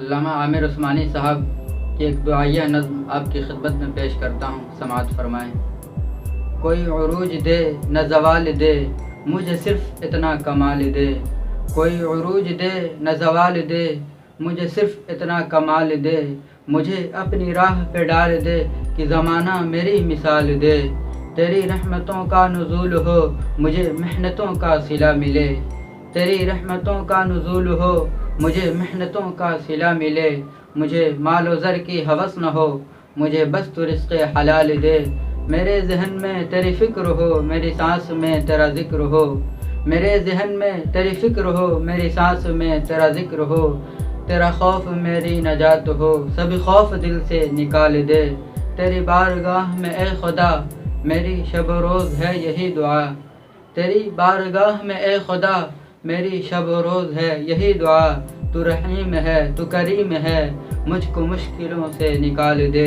अल्लामा आमिर उस्मानी साहब की एक दुआया नज़्म आपकी खिदमत में पेश करता हूँ, समाअत फरमाएँ। कोई उरूज दे न ज़वाल दे, मुझे सिर्फ़ इतना कमाल दे। कोई उरूज दे न ज़वाल दे, मुझे सिर्फ़ इतना कमाल दे। मुझे अपनी राह पे डाल दे कि ज़माना मेरी मिसाल दे। तेरी रहमतों का नुज़ूल हो, मुझे मेहनतों का सिला मिले। तेरी रहमतों का नुज़ूल हो, मुझे मेहनतों का सिला मिले। मुझे मालो ज़र की हवस न हो, मुझे बस तू रिज़्क़े हलाल दे। मेरे ज़हन में तेरी फ़िक्र हो, मेरी सांस में तेरा ज़िक्र हो। मेरे ज़हन में तेरी फ़िक्र हो, मेरी सांस में तेरा ज़िक्र हो। तेरा खौफ मेरी नजात हो, सभी खौफ दिल से निकाल दे। तेरी बारगाह में ए खुदा मेरी शब रोज़ है यही दुआ। तेरी बारगाह में ए खुदा मेरी शब रोज़ है यही दुआ। तू रहीम है, तू करीम है, मुझको मुश्किलों से निकाल दे।